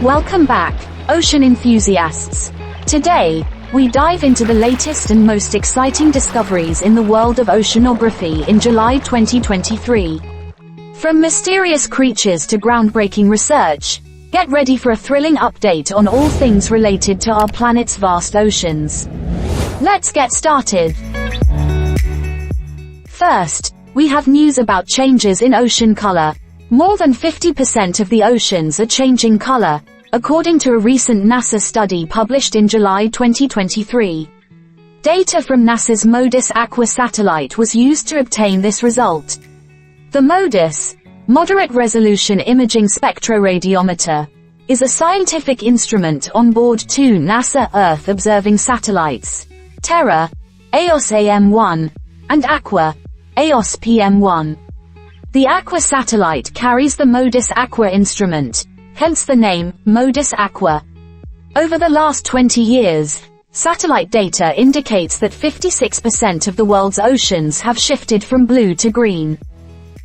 Welcome back, ocean enthusiasts. Today, we dive into the latest and most exciting discoveries in the world of oceanography in July 2023. From mysterious creatures to groundbreaking research, get ready for a thrilling update on all things related to our planet's vast oceans. Let's get started. First, we have news about changes in ocean color. More than 50% of the oceans are changing color, according to a recent NASA study published in July 2023. Data from NASA's MODIS Aqua satellite was used to obtain this result. The MODIS, Moderate Resolution Imaging Spectroradiometer, is a scientific instrument on board two NASA Earth observing satellites, Terra, EOS AM1, and Aqua, EOS PM1. The Aqua satellite carries the MODIS Aqua instrument, hence the name, MODIS Aqua. Over the last 20 years, satellite data indicates that 56% of the world's oceans have shifted from blue to green.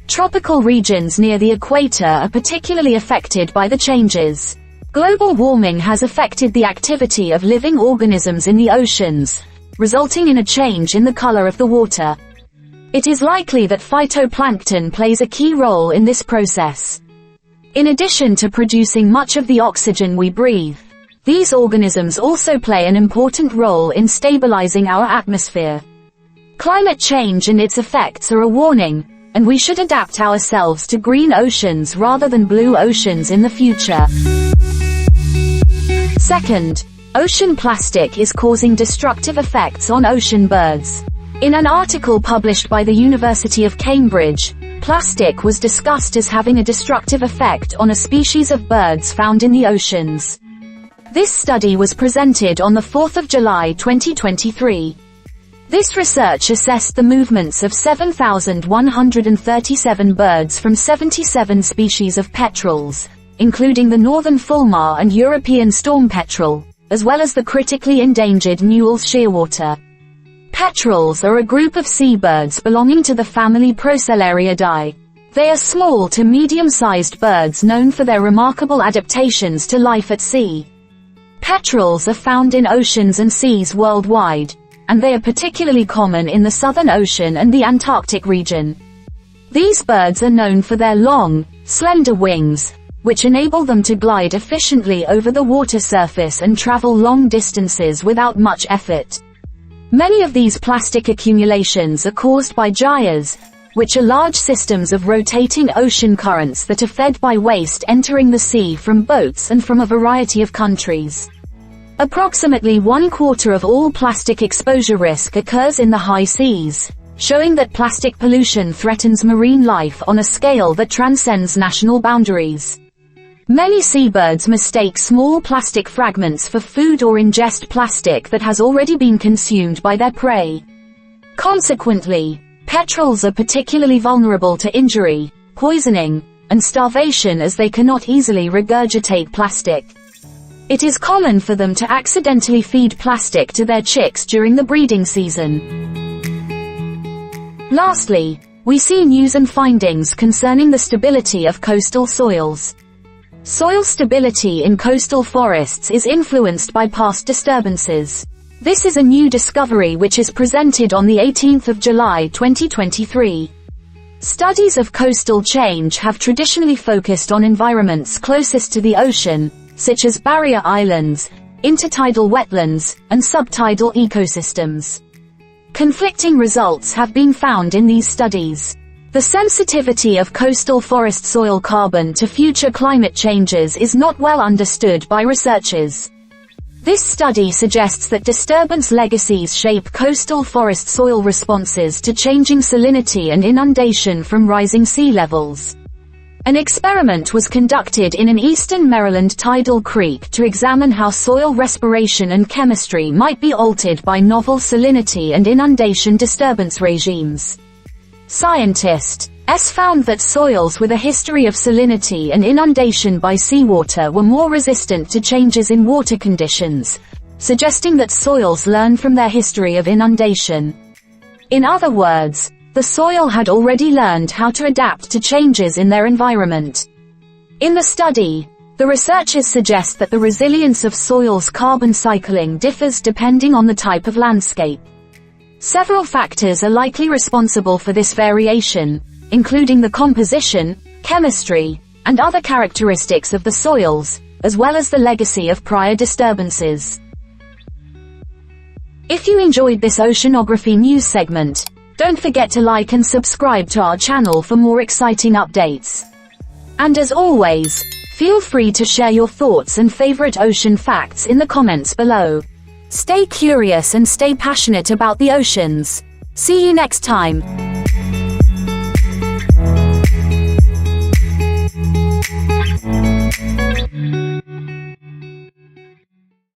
Tropical regions near the equator are particularly affected by the changes. Global warming has affected the activity of living organisms in the oceans, resulting in a change in the color of the water. It is likely that phytoplankton plays a key role in this process. In addition to producing much of the oxygen we breathe, these organisms also play an important role in stabilizing our atmosphere. Climate change and its effects are a warning, and we should adapt ourselves to green oceans rather than blue oceans in the future. Second, ocean plastic is causing destructive effects on ocean birds. In an article published by the University of Cambridge, plastic was discussed as having a destructive effect on a species of birds found in the oceans. This study was presented on the 4th of July 2023. This research assessed the movements of 7,137 birds from 77 species of petrels, including the northern fulmar and European storm petrel, as well as the critically endangered Newell's shearwater. Petrels are a group of seabirds belonging to the family Procellariidae. They are small to medium-sized birds known for their remarkable adaptations to life at sea. Petrels are found in oceans and seas worldwide, and they are particularly common in the Southern Ocean and the Antarctic region. These birds are known for their long, slender wings, which enable them to glide efficiently over the water surface and travel long distances without much effort. Many of these plastic accumulations are caused by gyres, which are large systems of rotating ocean currents that are fed by waste entering the sea from boats and from a variety of countries. Approximately 1/4 of all plastic exposure risk occurs in the high seas, showing that plastic pollution threatens marine life on a scale that transcends national boundaries. Many seabirds mistake small plastic fragments for food or ingest plastic that has already been consumed by their prey. Consequently, petrels are particularly vulnerable to injury, poisoning, and starvation as they cannot easily regurgitate plastic. It is common for them to accidentally feed plastic to their chicks during the breeding season. Lastly, we see news and findings concerning the stability of coastal soils. Soil stability in coastal forests is influenced by past disturbances. This is a new discovery which is presented on the 18th of July 2023. Studies of coastal change have traditionally focused on environments closest to the ocean, such as barrier islands, intertidal wetlands, and subtidal ecosystems. Conflicting results have been found in these studies. The sensitivity of coastal forest soil carbon to future climate changes is not well understood by researchers. This study suggests that disturbance legacies shape coastal forest soil responses to changing salinity and inundation from rising sea levels. An experiment was conducted in an eastern Maryland tidal creek to examine how soil respiration and chemistry might be altered by novel salinity and inundation disturbance regimes. Scientists found that soils with a history of salinity and inundation by seawater were more resistant to changes in water conditions, suggesting that soils learn from their history of inundation. In other words, the soil had already learned how to adapt to changes in their environment. In the study, The researchers suggest that the resilience of soils' carbon cycling differs depending on the type of landscape. Several factors are likely responsible for this variation, including the composition, chemistry, and other characteristics of the soils, as well as the legacy of prior disturbances. If you enjoyed this oceanography news segment, don't forget to like and subscribe to our channel for more exciting updates. And as always, feel free to share your thoughts and favorite ocean facts in the comments below. Stay curious and stay passionate about the oceans. See you next time.